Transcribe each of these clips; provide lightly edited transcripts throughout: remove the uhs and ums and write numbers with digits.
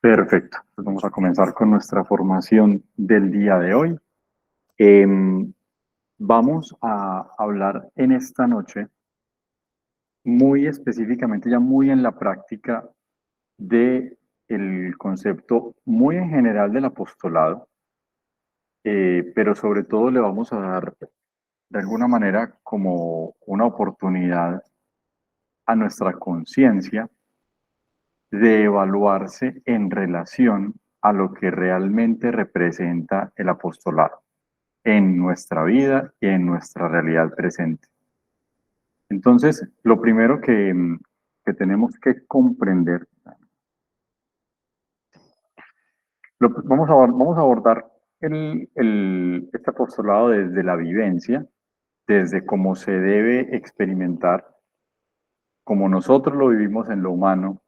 Perfecto. Pues vamos a comenzar con nuestra formación del día de hoy. Em, Vamos a hablar en esta noche muy específicamente, ya muy en la práctica, de el concepto muy en general del apostolado, pero sobre todo le vamos a dar de alguna manera como una oportunidad a nuestra conciencia de evaluarse en relación a lo que realmente representa el apostolado en nuestra vida y en nuestra realidad presente. Entonces, lo primero que tenemos que comprender, vamos a abordar este apostolado desde la vivencia, desde cómo se debe experimentar, como nosotros lo vivimos en lo humano,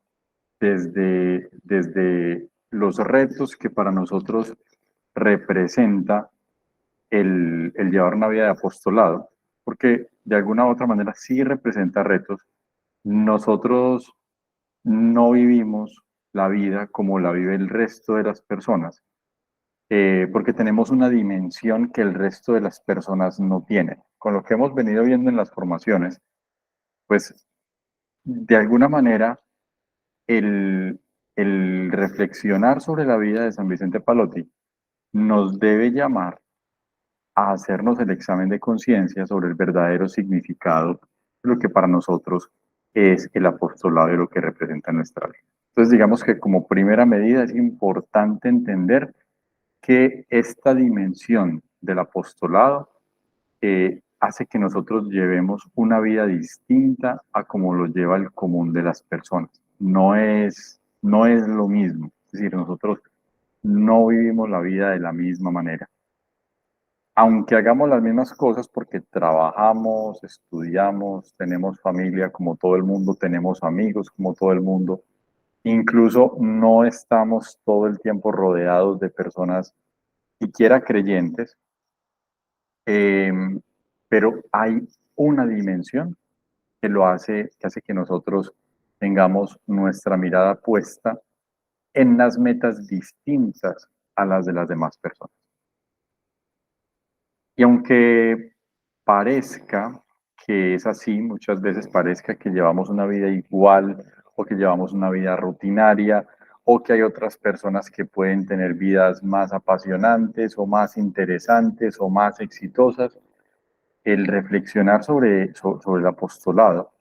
desde los retos que para nosotros representa el llevar una vida de apostolado, porque de alguna u otra manera sí representa retos. Nosotros no vivimos la vida como la vive el resto de las personas, porque tenemos una dimensión que el resto de las personas no tienen. Con lo que hemos venido viendo en las formaciones, pues de alguna manera el, el reflexionar sobre la vida de San Vicente Palotti nos debe llamar a hacernos el examen de conciencia sobre el verdadero significado de lo que para nosotros es el apostolado y lo que representa nuestra vida. Entonces, digamos que como primera medida es importante entender que esta dimensión del apostolado hace que nosotros llevemos una vida distinta a como lo lleva el común de las personas. No es lo mismo. Es decir, nosotros no vivimos la vida de la misma manera. Aunque hagamos las mismas cosas porque trabajamos, estudiamos, tenemos familia como todo el mundo, tenemos amigos como todo el mundo, incluso no estamos todo el tiempo rodeados de personas siquiera creyentes, eh, pero hay una dimensión que hace que nosotros tengamos nuestra mirada puesta en las metas distintas a las de las demás personas. Y aunque parezca que es así, muchas veces parezca que llevamos una vida igual o que llevamos una vida rutinaria o que hay otras personas que pueden tener vidas más apasionantes o más interesantes o más exitosas, el reflexionar sobre el apostolado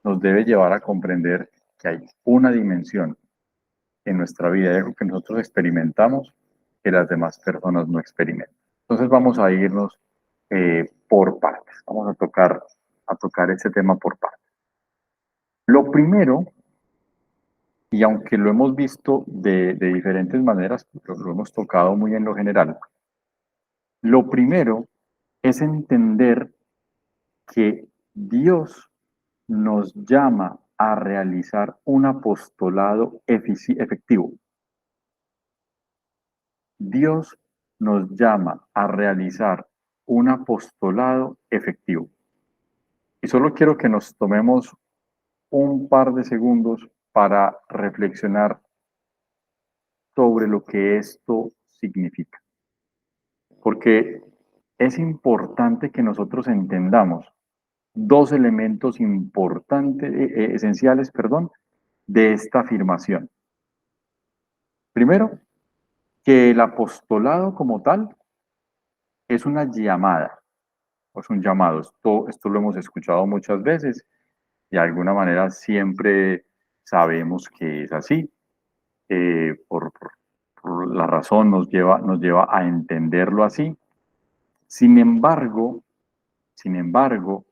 nos debe llevar a comprender que hay una dimensión en nuestra vida, hay algo que nosotros experimentamos que las demás personas no experimentan. Entonces vamos a irnos por partes, vamos a tocar ese tema por partes. Lo primero, y aunque lo hemos visto de diferentes maneras, lo hemos tocado muy en lo general, lo primero es entender que Dios nos llama a realizar un apostolado efectivo. Dios nos llama a realizar un apostolado efectivo. Y solo quiero que nos tomemos un par de segundos para reflexionar sobre lo que esto significa. Porque es importante que nosotros entendamos dos elementos importantes, esenciales, perdón, de esta afirmación. Primero, que el apostolado como tal es una llamada, o es un llamado. Esto lo hemos escuchado muchas veces y de alguna manera siempre sabemos que es así. Por la razón nos lleva a entenderlo así. Sin embargo, sin embargo,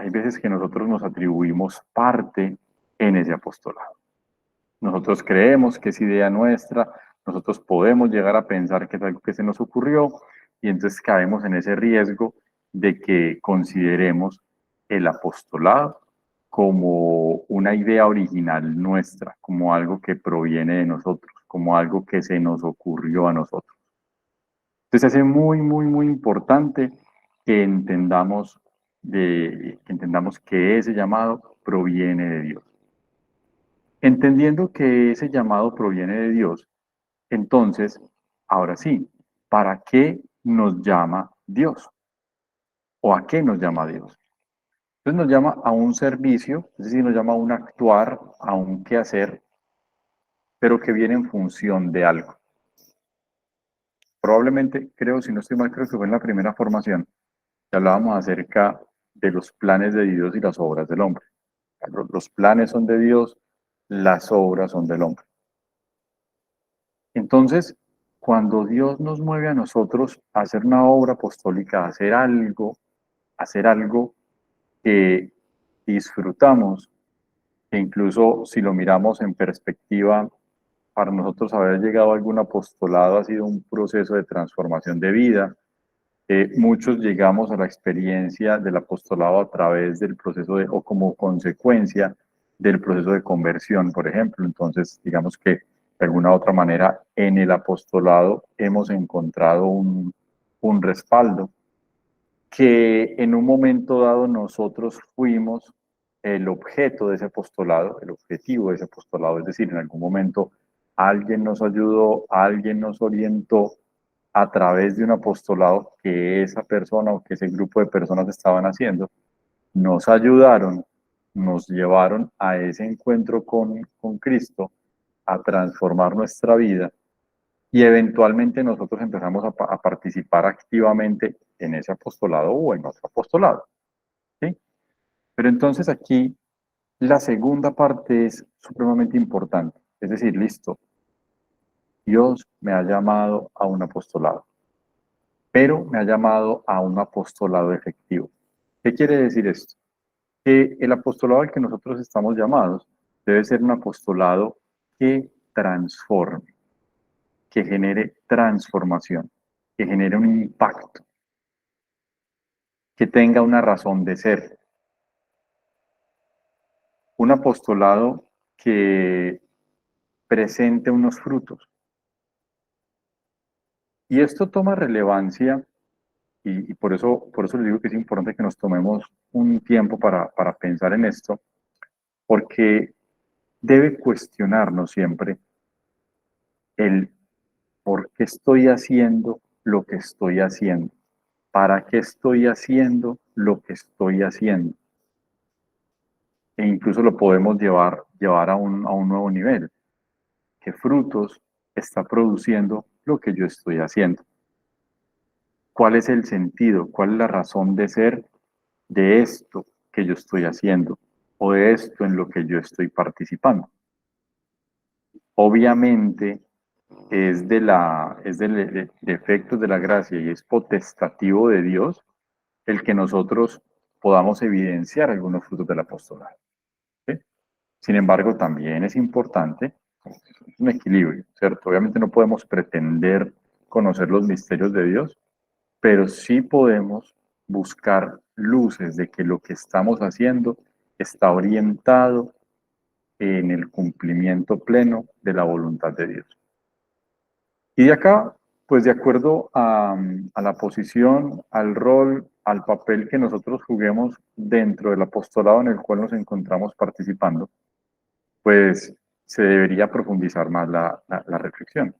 hay veces que nosotros nos atribuimos parte en ese apostolado. Nosotros creemos que es idea nuestra, nosotros podemos llegar a pensar que es algo que se nos ocurrió y entonces caemos en ese riesgo de que consideremos el apostolado como una idea original nuestra, como algo que proviene de nosotros, como algo que se nos ocurrió a nosotros. Entonces es muy, muy, muy importante que entendamos que ese llamado proviene de Dios. Entendiendo que ese llamado proviene de Dios, entonces, ahora sí, ¿para qué nos llama Dios? ¿O a qué nos llama Dios? Entonces nos llama a un servicio, es decir, nos llama a un actuar, a un quehacer, pero que viene en función de algo. Probablemente, creo, si no estoy mal, creo que fue en la primera formación, que hablábamos acerca de los planes de Dios y las obras del hombre. Los planes son de Dios, las obras son del hombre. Entonces, cuando Dios nos mueve a nosotros a hacer una obra apostólica, a hacer algo que disfrutamos, e incluso si lo miramos en perspectiva, para nosotros haber llegado a algún apostolado ha sido un proceso de transformación de vida. Muchos llegamos a la experiencia del apostolado a través del proceso de, o como consecuencia del proceso de conversión, por ejemplo. Entonces, digamos que de alguna otra manera en el apostolado hemos encontrado un respaldo que en un momento dado nosotros fuimos el objeto de ese apostolado, el objetivo de ese apostolado, es decir, en algún momento alguien nos ayudó, alguien nos orientó a través de un apostolado que esa persona o que ese grupo de personas estaban haciendo, nos ayudaron, nos llevaron a ese encuentro con Cristo, a transformar nuestra vida y eventualmente nosotros empezamos a participar activamente en ese apostolado o en otro apostolado. ¿Sí? Pero entonces aquí la segunda parte es supremamente importante. Es decir, listo, Dios me ha llamado a un apostolado, pero me ha llamado a un apostolado efectivo. ¿Qué quiere decir esto? Que el apostolado al que nosotros estamos llamados debe ser un apostolado que transforme, que genere transformación, que genere un impacto, que tenga una razón de ser. Un apostolado que presente unos frutos. Y esto toma relevancia y por eso les digo que es importante que nos tomemos un tiempo para pensar en esto, porque debe cuestionarnos siempre el por qué estoy haciendo lo que estoy haciendo, para qué estoy haciendo lo que estoy haciendo. E incluso lo podemos llevar a un nuevo nivel. ¿Qué frutos está produciendo lo que yo estoy haciendo? ¿Cuál es el sentido? ¿Cuál es la razón de ser de esto que yo estoy haciendo o de esto en lo que yo estoy participando? Obviamente es de efectos de la gracia y es potestativo de Dios el que nosotros podamos evidenciar algunos frutos del apostolado. ¿Sí? Sin embargo, también es importante, es un equilibrio, ¿cierto? Obviamente no podemos pretender conocer los misterios de Dios, pero sí podemos buscar luces de que lo que estamos haciendo está orientado en el cumplimiento pleno de la voluntad de Dios. Y de acá, pues de acuerdo a la posición, al rol, al papel que nosotros juguemos dentro del apostolado en el cual nos encontramos participando, pues se debería profundizar más la reflexión.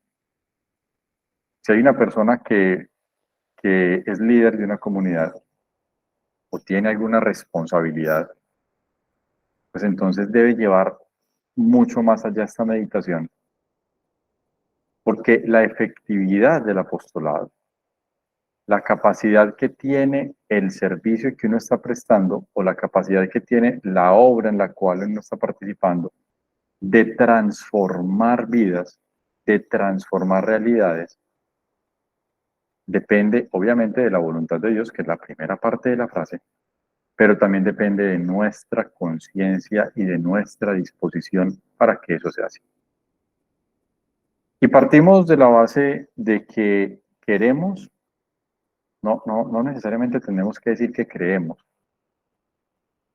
Si hay una persona que es líder de una comunidad o tiene alguna responsabilidad, pues entonces debe llevar mucho más allá esta meditación, porque la efectividad del apostolado, la capacidad que tiene el servicio que uno está prestando o la capacidad que tiene la obra en la cual uno está participando de transformar vidas, de transformar realidades, depende obviamente de la voluntad de Dios, que es la primera parte de la frase, pero también depende de nuestra conciencia y de nuestra disposición para que eso sea así. Y partimos de la base de que queremos, no necesariamente tenemos que decir que creemos.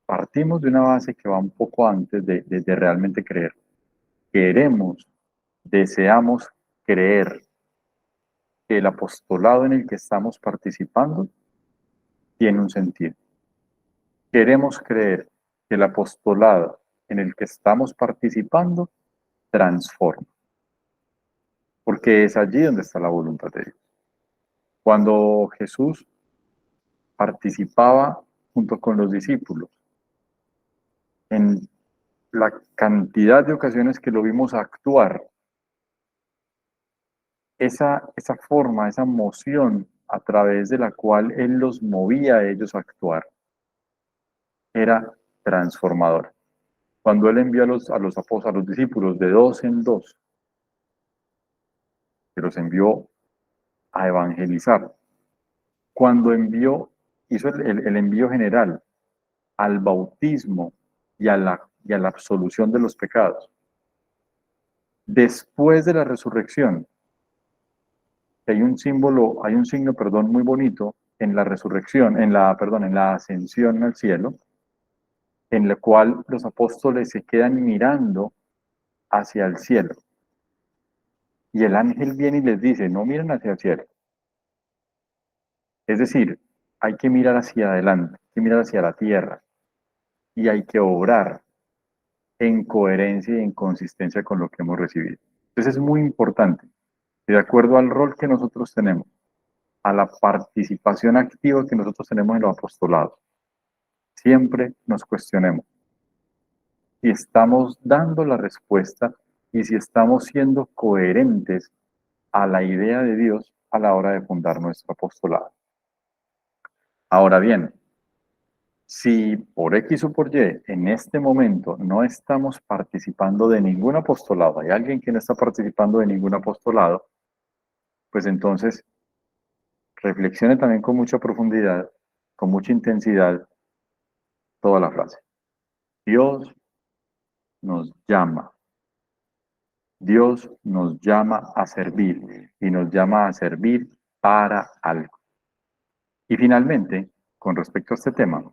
Partimos de una base que va un poco antes de realmente creer. Queremos, deseamos creer que el apostolado en el que estamos participando tiene un sentido. Queremos creer que el apostolado en el que estamos participando transforma, porque es allí donde está la voluntad de Dios. Cuando Jesús participaba junto con los discípulos en la cantidad de ocasiones que lo vimos actuar, esa forma, esa moción a través de la cual Él los movía a ellos a actuar, era transformador. Cuando Él envió a los apóstoles, a los discípulos de dos en dos, que los envió a evangelizar, cuando hizo el envío general al bautismo y a la absolución de los pecados, después de la resurrección, hay un signo, perdón, muy bonito en la resurrección, en la ascensión al cielo, en la cual los apóstoles se quedan mirando hacia el cielo. Y el ángel viene y les dice, no miren hacia el cielo. Es decir, hay que mirar hacia adelante, hay que mirar hacia la tierra y hay que obrar en coherencia y en consistencia con lo que hemos recibido. Entonces es muy importante, de acuerdo al rol que nosotros tenemos, a la participación activa que nosotros tenemos en los apostolados, siempre nos cuestionemos si estamos dando la respuesta y si estamos siendo coherentes a la idea de Dios a la hora de fundar nuestro apostolado. Ahora bien, si por X o por Y en este momento no estamos participando de ningún apostolado, hay alguien que no está participando de ningún apostolado, pues entonces reflexione también con mucha profundidad, con mucha intensidad, toda la frase. Dios nos llama. Dios nos llama a servir y nos llama a servir para algo. Y finalmente, con respecto a este tema,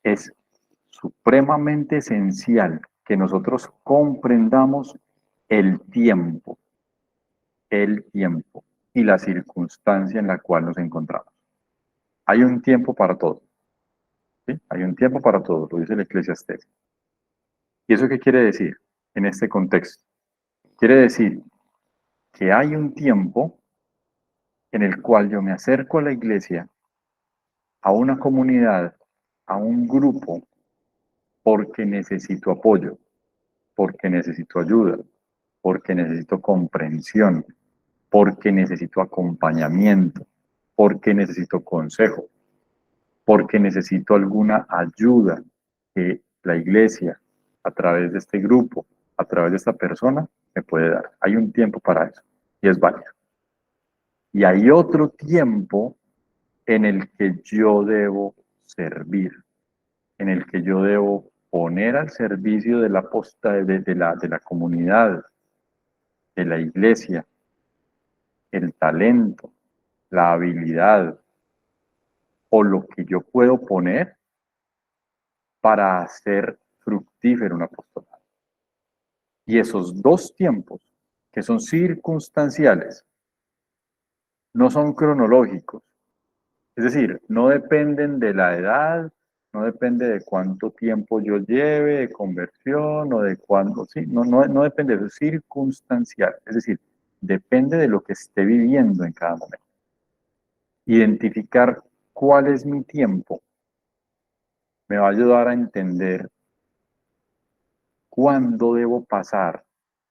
es supremamente esencial que nosotros comprendamos el tiempo y la circunstancia en la cual nos encontramos. Hay un tiempo para todo. ¿Sí? Hay un tiempo para todo, lo dice el Eclesiastés. ¿Y eso qué quiere decir en este contexto? Quiere decir que hay un tiempo en el cual yo me acerco a la iglesia, a una comunidad, a un grupo, porque necesito apoyo, porque necesito ayuda, porque necesito comprensión, porque necesito acompañamiento, porque necesito consejo, porque necesito alguna ayuda que la iglesia, a través de este grupo, a través de esta persona, me puede dar. Hay un tiempo para eso y es válido. Y hay otro tiempo en el que yo debo servir, en el que yo debo poner al servicio de la de la comunidad, de la iglesia, el talento, la habilidad o lo que yo puedo poner para hacer fructífero un apostolado. Y esos dos tiempos, que son circunstanciales, no son cronológicos. Es decir, no dependen de la edad, no depende de cuánto tiempo yo lleve de conversión o de cuándo, sí, no depende, de es circunstancial. Es decir, depende de lo que esté viviendo en cada momento. Identificar cuál es mi tiempo me va a ayudar a entender cuándo debo pasar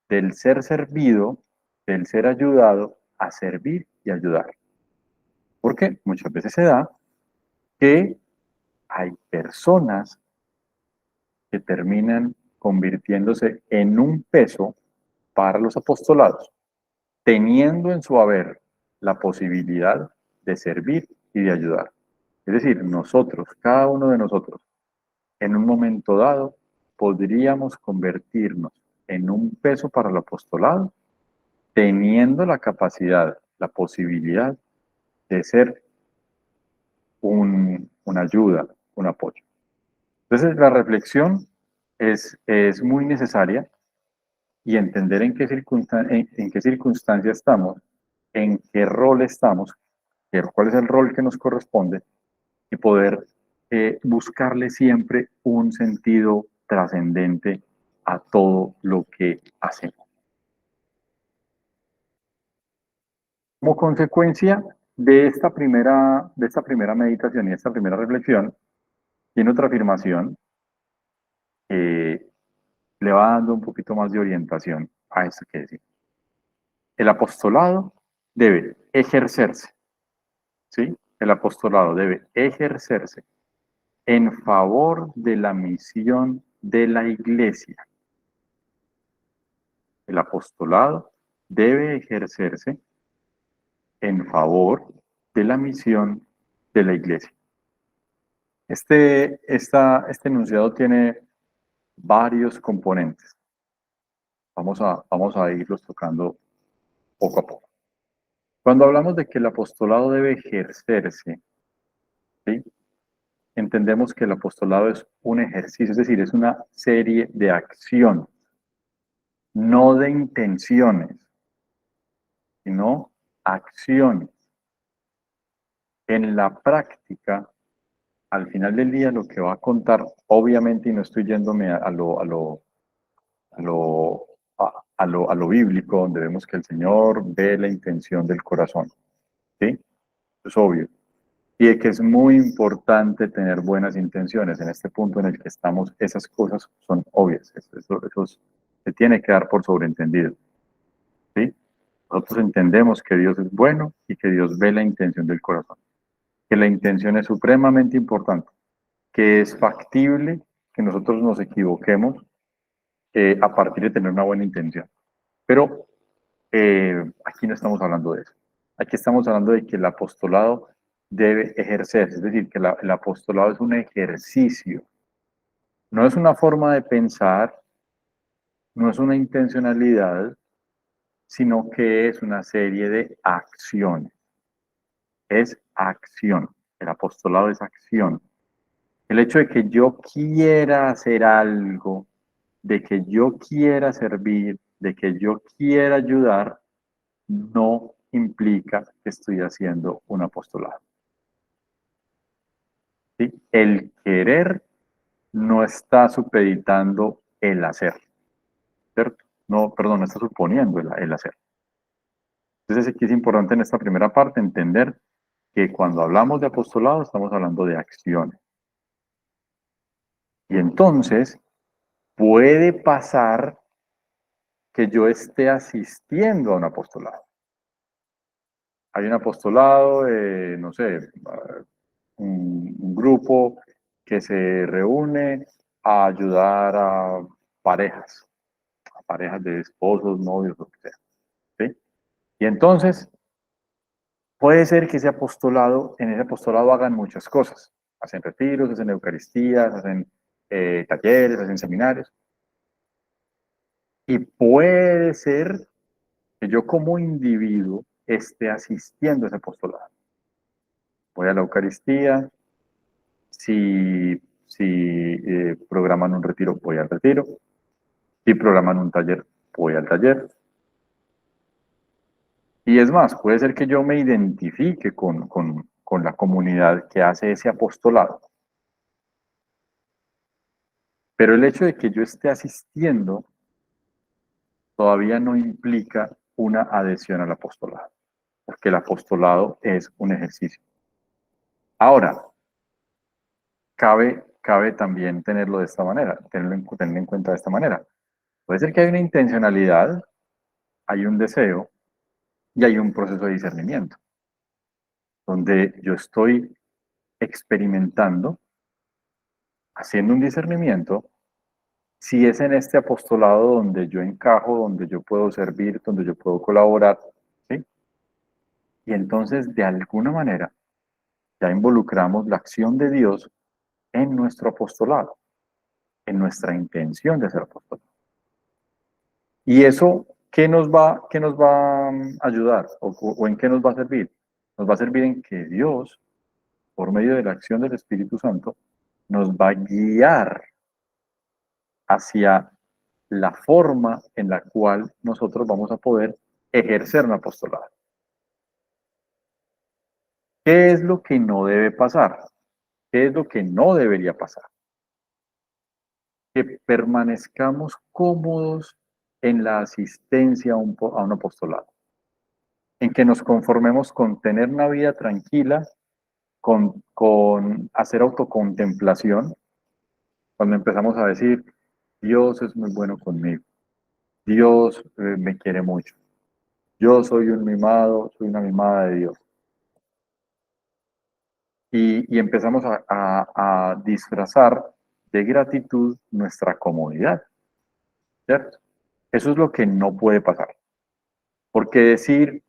del ser servido, del ser ayudado, a servir y ayudar. Porque muchas veces se da que hay personas que terminan convirtiéndose en un peso para los apostolados, teniendo en su haber la posibilidad de servir y de ayudar. Es decir, nosotros, cada uno de nosotros, en un momento dado, podríamos convertirnos en un peso para el apostolado, teniendo la capacidad, la posibilidad de ser una ayuda, un apoyo. Entonces, la reflexión es muy necesaria y entender en qué circunstancia estamos, en qué rol estamos, cuál es el rol que nos corresponde y poder buscarle siempre un sentido trascendente a todo lo que hacemos. Como consecuencia de esta primera meditación y esta primera reflexión, tiene otra afirmación que le va dando un poquito más de orientación a esto que decía. El apostolado debe ejercerse, ¿sí? El apostolado debe ejercerse en favor de la misión de la iglesia. El apostolado debe ejercerse en favor de la misión de la iglesia. Este enunciado tiene varios componentes. Vamos a irlos tocando poco a poco. Cuando hablamos de que el apostolado debe ejercerse, ¿sí? Entendemos que el apostolado es un ejercicio, es decir, es una serie de acciones, no de intenciones, sino acciones. En la práctica, al final del día, lo que va a contar, obviamente, y no estoy yéndome a lo bíblico, donde vemos que el Señor ve la intención del corazón, ¿sí? Es obvio. Y de que es muy importante tener buenas intenciones. En este punto en el que estamos, esas cosas son obvias. Eso se tiene que dar por sobreentendido, ¿sí? Nosotros entendemos que Dios es bueno y que Dios ve la intención del corazón. Que la intención es supremamente importante. Que es factible que nosotros nos equivoquemos a partir de tener una buena intención. Pero aquí no estamos hablando de eso. Aquí estamos hablando de que el apostolado debe ejercerse, es decir, que el apostolado es un ejercicio, no es una forma de pensar, no es una intencionalidad, sino que es una serie de acciones. Es acción. El apostolado es acción. El hecho de que yo quiera hacer algo, de que yo quiera servir, de que yo quiera ayudar, no implica que estoy haciendo un apostolado. ¿Sí? El querer no está supeditando el hacer, ¿cierto? No, perdón, no está suponiendo el hacer. Entonces aquí es importante en esta primera parte entender que cuando hablamos de apostolado estamos hablando de acciones. Y entonces puede pasar que yo esté asistiendo a un apostolado. Hay un apostolado, no sé, un grupo que se reúne a ayudar a parejas de esposos, novios, lo que sea. ¿Sí? Y entonces puede ser que en ese apostolado hagan muchas cosas. Hacen retiros, hacen eucaristías, hacen talleres, hacen seminarios. Y puede ser que yo como individuo esté asistiendo a ese apostolado. Voy a la Eucaristía, si programan un retiro, voy al retiro. Si programan un taller, voy al taller. Y es más, puede ser que yo me identifique con la comunidad que hace ese apostolado. Pero el hecho de que yo esté asistiendo todavía no implica una adhesión al apostolado, porque el apostolado es un ejercicio. Ahora, cabe también tenerlo de esta manera, tenerlo en cuenta de esta manera. Puede ser que hay una intencionalidad, hay un deseo y hay un proceso de discernimiento, donde yo estoy experimentando, haciendo un discernimiento, si es en este apostolado donde yo encajo, donde yo puedo servir, donde yo puedo colaborar, ¿sí? Y entonces, de alguna manera, ya involucramos la acción de Dios en nuestro apostolado, en nuestra intención de ser apóstol. ¿Y eso qué nos va a ayudar o en qué nos va a servir? Nos va a servir en que Dios, por medio de la acción del Espíritu Santo, nos va a guiar hacia la forma en la cual nosotros vamos a poder ejercer un apostolado. ¿Qué es lo que no debe pasar? ¿Qué es lo que no debería pasar? que permanezcamos cómodos en la asistencia a un apostolado, en que nos conformemos con tener una vida tranquila, con hacer autocontemplación, cuando empezamos a decir, Dios es muy bueno conmigo, Dios me quiere mucho, yo soy un mimado, soy una mimada de Dios. Y empezamos a disfrazar de gratitud nuestra comodidad, ¿cierto? Eso es lo que no puede pasar. Porque decir,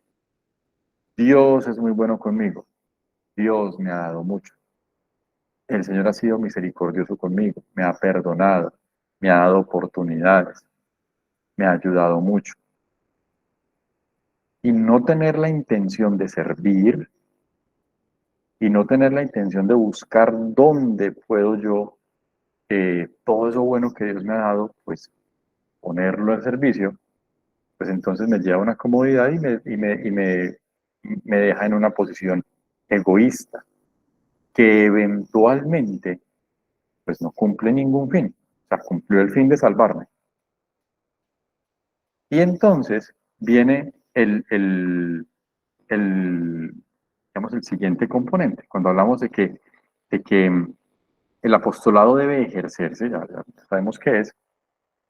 Dios es muy bueno conmigo, Dios me ha dado mucho, el Señor ha sido misericordioso conmigo, me ha perdonado, me ha dado oportunidades, me ha ayudado mucho. Y no tener la intención de servir y no tener la intención de buscar dónde puedo yo todo eso bueno que Dios me ha dado, pues ponerlo al servicio, pues entonces me lleva a una comodidad me deja en una posición egoísta que eventualmente pues no cumple ningún fin. O sea, cumplió el fin de salvarme. Y entonces viene el, digamos, el siguiente componente. Cuando hablamos de que el apostolado debe ejercerse, ya sabemos qué es,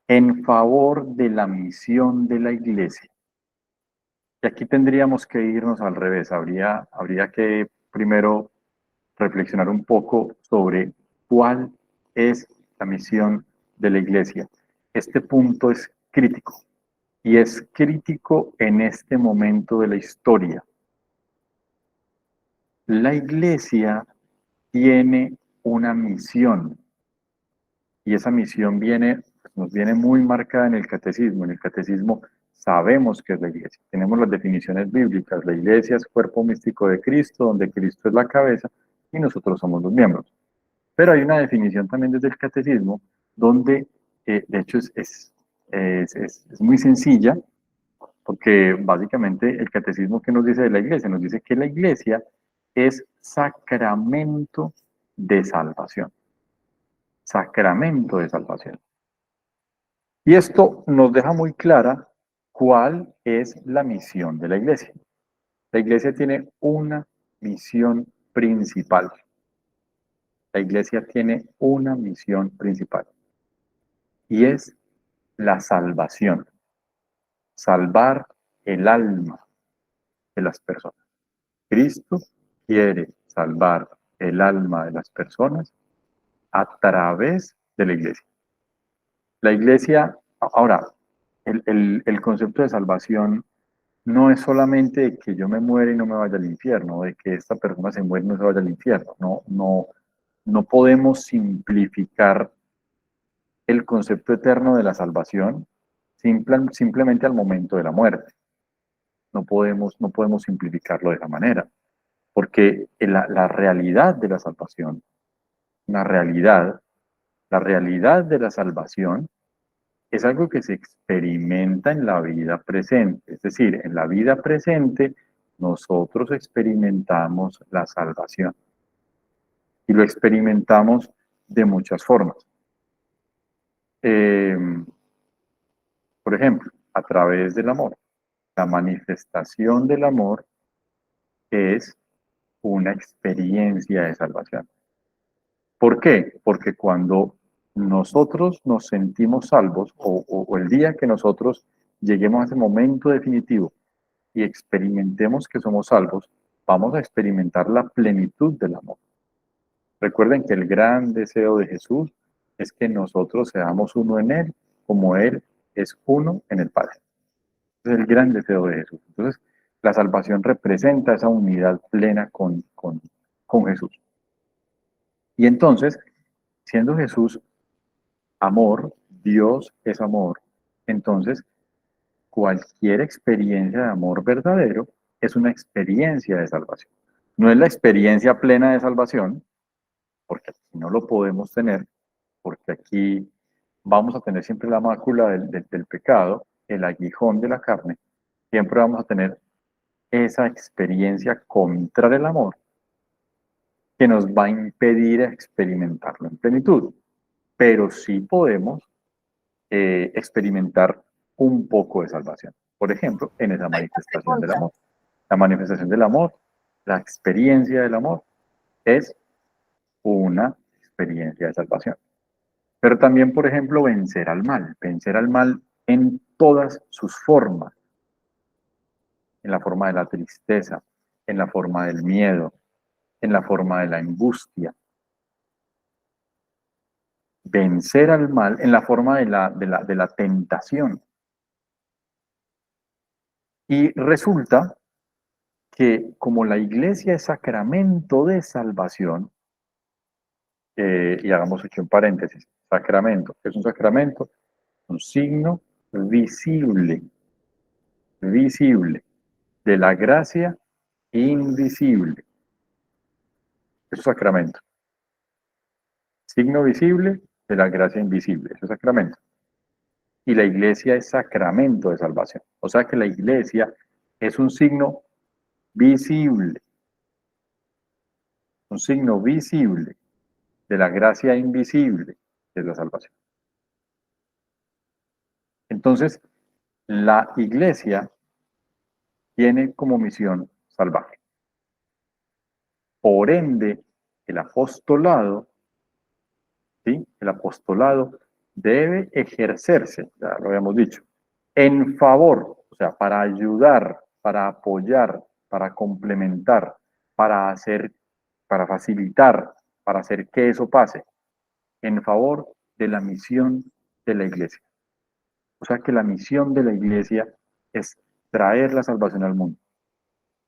en favor de la misión de la iglesia. Y aquí tendríamos que irnos al revés. Habría que primero reflexionar un poco sobre cuál es la misión de la iglesia. Este punto es crítico y es crítico en este momento de la historia. La iglesia tiene una misión y esa misión nos viene muy marcada en el catecismo. En el catecismo sabemos que es la iglesia. Tenemos las definiciones bíblicas. La iglesia es cuerpo místico de Cristo, donde Cristo es la cabeza y nosotros somos los miembros. Pero hay una definición también desde el catecismo donde, de hecho, es muy sencilla, porque básicamente el catecismo que nos dice de la iglesia, nos dice que la iglesia es sacramento de salvación. Sacramento de salvación. Y esto nos deja muy clara cuál es la misión de la iglesia. La iglesia tiene una misión principal. La iglesia tiene una misión principal y es la salvación, salvar el alma de las personas. Cristo quiere salvar el alma de las personas a través de la iglesia. La iglesia, ahora, el concepto de salvación no es solamente de que yo me muera y no me vaya al infierno, de que esta persona se muere y no se vaya al infierno. No podemos simplificar el concepto eterno de la salvación simplemente al momento de la muerte. No podemos simplificarlo de esa manera, porque la realidad de la salvación, la realidad, la realidad de la salvación es algo que se experimenta en la vida presente. Es decir, en la vida presente nosotros experimentamos la salvación y lo experimentamos de muchas formas. Eh, por ejemplo, a través del amor. La manifestación del amor es una experiencia de salvación. ¿Por qué? Porque cuando nosotros nos sentimos salvos o el día que nosotros lleguemos a ese momento definitivo y experimentemos que somos salvos, vamos a experimentar la plenitud del amor. Recuerden que el gran deseo de Jesús es que nosotros seamos uno en Él, como Él es uno en el Padre. Es el gran deseo de Jesús. Entonces, la salvación representa esa unidad plena con Jesús. Y entonces, siendo Jesús amor, Dios es amor, entonces cualquier experiencia de amor verdadero es una experiencia de salvación. No es la experiencia plena de salvación, porque aquí no lo podemos tener, porque aquí vamos a tener siempre la mácula del pecado, el aguijón de la carne, siempre vamos a tener esa experiencia contra el amor que nos va a impedir experimentarlo en plenitud. pero sí podemos experimentar un poco de salvación. Por ejemplo, en esa Hay una manifestación del pregunta. amor. La manifestación del amor, la experiencia del amor, es una experiencia de salvación. Pero también, por ejemplo, vencer al mal en todas sus formas, en la forma de la tristeza, en la forma del miedo, en la forma de la angustia, vencer al mal en la forma de la tentación. Y resulta que como la iglesia es sacramento de salvación, y hagamos aquí un paréntesis, sacramento, ¿qué es un sacramento? Un signo visible, visible, de la gracia invisible. Eso es sacramento. Signo visible de la gracia invisible. Eso es sacramento. Y la iglesia es sacramento de salvación. O sea que la iglesia es un signo visible de la gracia invisible de la salvación. Entonces, la iglesia tiene como misión salvar. Por ende, el apostolado, ¿sí? El apostolado debe ejercerse, ya lo habíamos dicho, en favor, o sea, para ayudar, para apoyar, para complementar, para hacer, para facilitar, para hacer que eso pase, en favor de la misión de la iglesia. O sea que la misión de la iglesia es traer la salvación al mundo.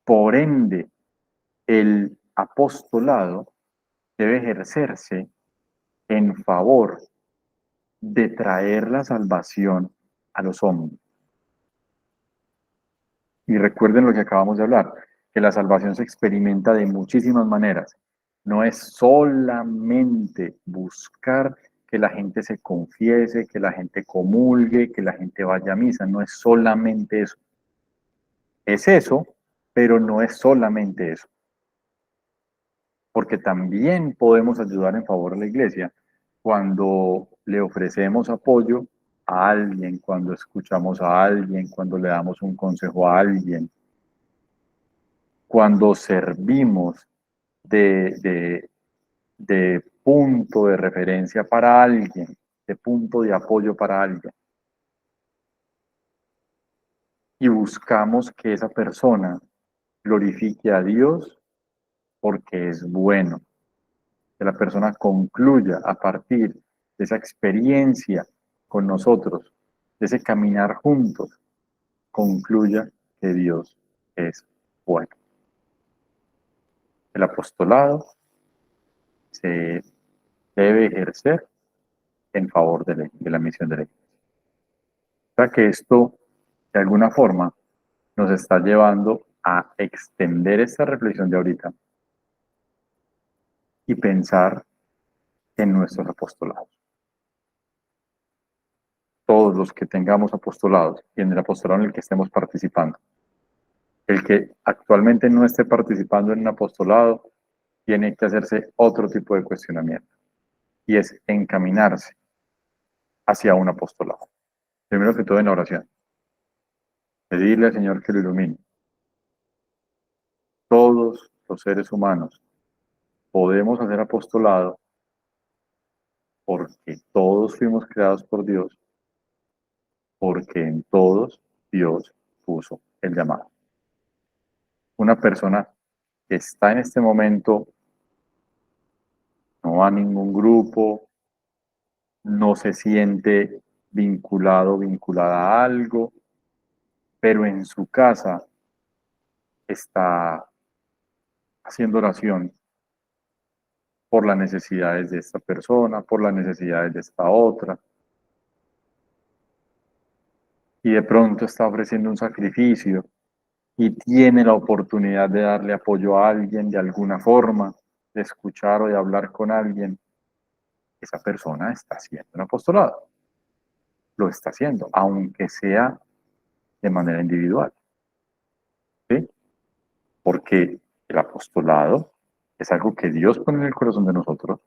Por ende, el apostolado debe ejercerse en favor de traer la salvación a los hombres. Y recuerden lo que acabamos de hablar, que la salvación se experimenta de muchísimas maneras. No es solamente buscar que la gente se confiese, que la gente comulgue, que la gente vaya a misa. No es solamente eso. Es eso, pero no es solamente eso. Porque también podemos ayudar en favor de la iglesia cuando le ofrecemos apoyo a alguien, cuando escuchamos a alguien, cuando le damos un consejo a alguien, cuando servimos de punto de referencia para alguien, de punto de apoyo para alguien. Y buscamos que esa persona glorifique a Dios porque es bueno. Que la persona concluya a partir de esa experiencia con nosotros, de ese caminar juntos, concluya que Dios es bueno. El apostolado se debe ejercer en favor de la misión de la iglesia. O sea que esto, de alguna forma, nos está llevando a extender esta reflexión de ahorita y pensar en nuestros apostolados. Todos los que tengamos apostolados y en el apostolado en el que estemos participando. El que actualmente no esté participando en un apostolado tiene que hacerse otro tipo de cuestionamiento y es encaminarse hacia un apostolado. Primero que todo en la oración. Pedirle al Señor que lo ilumine. Todos los seres humanos podemos hacer apostolado porque todos fuimos creados por Dios, porque en todos Dios puso el llamado. Una persona que está en este momento, no va a ningún grupo, no se siente vinculado, vinculada a algo, pero en su casa está haciendo oración por las necesidades de esta persona, por las necesidades de esta otra, y de pronto está ofreciendo un sacrificio y tiene la oportunidad de darle apoyo a alguien de alguna forma, de escuchar o de hablar con alguien, esa persona está haciendo un apostolado. Lo está haciendo, aunque sea de manera individual. ¿Sí? Porque el apostolado es algo que Dios pone en el corazón de nosotros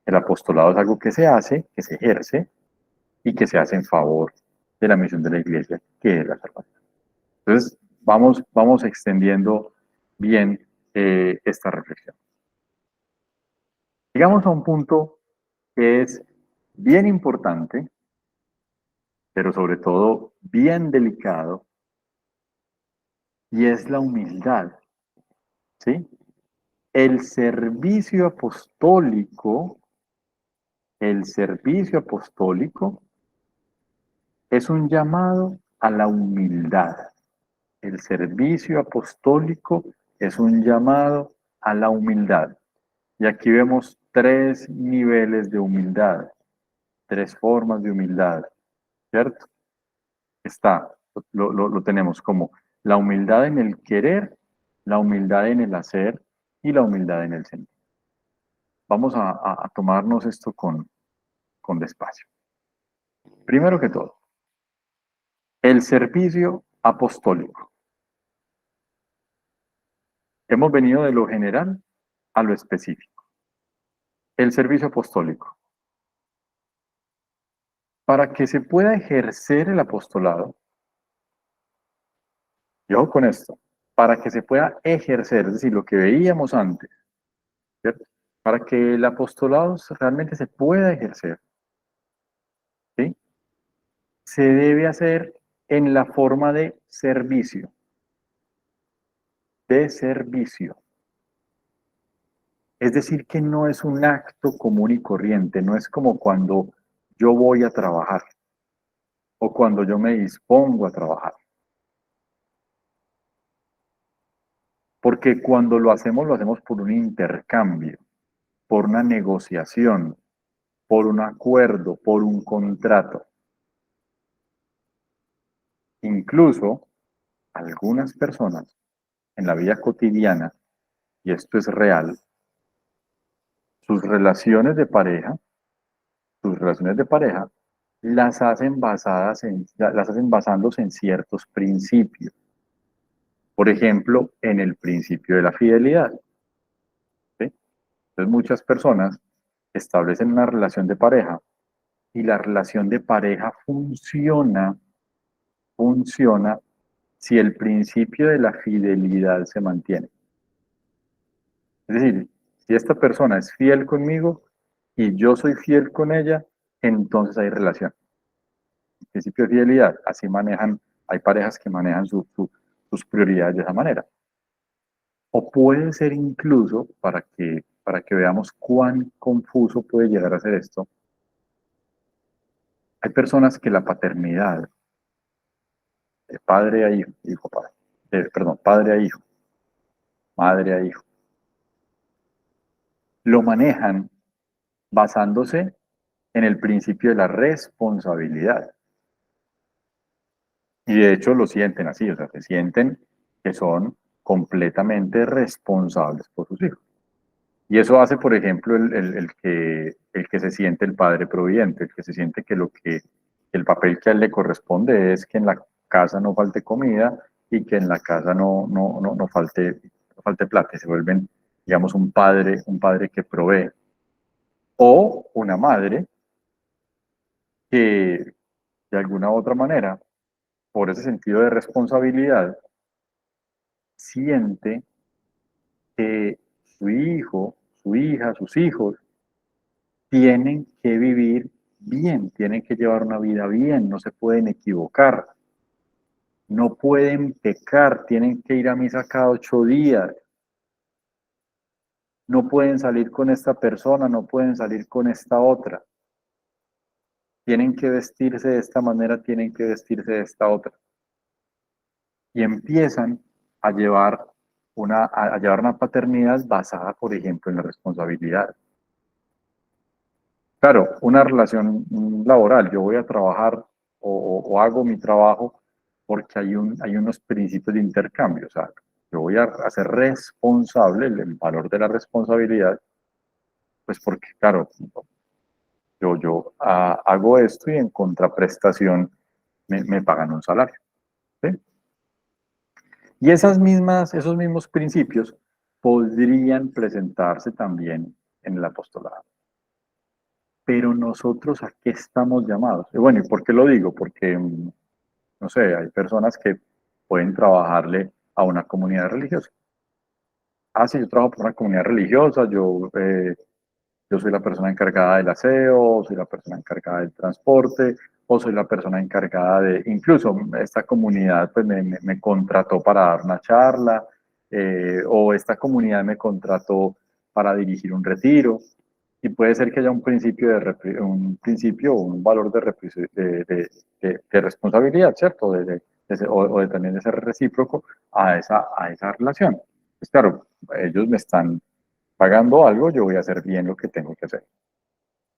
El apostolado es algo que se hace, que se ejerce y que se hace en favor de la misión de la iglesia, que es la salvación. Entonces, vamos extendiendo bien esta reflexión. Llegamos a un punto que es bien importante, pero sobre todo bien delicado, y es la humildad, ¿sí? El servicio apostólico es un llamado a la humildad. El servicio apostólico es un llamado a la humildad. Y aquí vemos tres niveles de humildad, tres formas de humildad, ¿cierto? Lo tenemos como la humildad en el querer, la humildad en el hacer y la humildad en el sentir. Vamos a tomarnos esto con despacio. Primero que todo, el servicio apostólico. Hemos venido de lo general a lo específico. El servicio apostólico. Para que se pueda ejercer el apostolado, y ojo con esto, para que se pueda ejercer, es decir, lo que veíamos antes, ¿cierto? Para que el apostolado realmente se pueda ejercer, ¿sí? Se debe hacer en la forma de servicio, de servicio. Es decir, que no es un acto común y corriente, no es como cuando yo voy a trabajar o cuando yo me dispongo a trabajar. Porque cuando lo hacemos por un intercambio, por una negociación, por un acuerdo, por un contrato. Incluso algunas personas en la vida cotidiana, y esto es real, sus relaciones de pareja, sus relaciones de pareja, las hacen basándose en ciertos principios. Por ejemplo, en el principio de la fidelidad. ¿Sí? Entonces muchas personas establecen una relación de pareja y la relación de pareja funciona si el principio de la fidelidad se mantiene. Es decir, si esta persona es fiel conmigo y yo soy fiel con ella, entonces hay relación. El principio de fidelidad, así manejan, hay parejas que manejan sus prioridades de esa manera. O puede ser incluso, para que veamos cuán confuso puede llegar a ser esto, hay personas que la paternidad, de padre a hijo, padre a hijo, madre a hijo, lo manejan basándose en el principio de la responsabilidad. Y de hecho lo sienten así, o sea, se sienten que son completamente responsables por sus hijos. Y eso hace, por ejemplo, el que se siente el padre providente, el que se siente que el papel que a él le corresponde es que en la casa no falte comida y que en la casa no falte plata, y se vuelven, digamos, un padre que provee. O una madre que de alguna u otra manera, por ese sentido de responsabilidad, siente que su hijo, su hija, sus hijos tienen que vivir bien, tienen que llevar una vida bien, no se pueden equivocar, no pueden pecar, tienen que ir a misa cada 8 días, no pueden salir con esta persona, no pueden salir con esta otra, tienen que vestirse de esta manera, tienen que vestirse de esta otra. Y empiezan a llevar una paternidad basada, por ejemplo, en la responsabilidad. Claro, una relación laboral, yo voy a trabajar o hago mi trabajo porque hay unos principios de intercambio, o sea, yo voy a ser responsable, el valor de la responsabilidad, pues porque, claro, yo hago esto y en contraprestación me pagan un salario, ¿sí? Y esos mismos principios podrían presentarse también en el apostolado. Pero nosotros, ¿a qué estamos llamados? Y bueno, ¿y por qué lo digo? Porque, no sé, hay personas que pueden trabajarle a una comunidad religiosa. Ah, sí, yo trabajo por una comunidad religiosa, yo soy la persona encargada del aseo, soy la persona encargada del transporte, o soy la persona encargada de, incluso esta comunidad pues me contrató para dar una charla, o esta comunidad me contrató para dirigir un retiro, y puede ser que haya un principio un principio o un valor de responsabilidad, ¿cierto? O de también de ser recíproco a esa relación. Pues claro, ellos me están pagando algo, yo voy a hacer bien lo que tengo que hacer.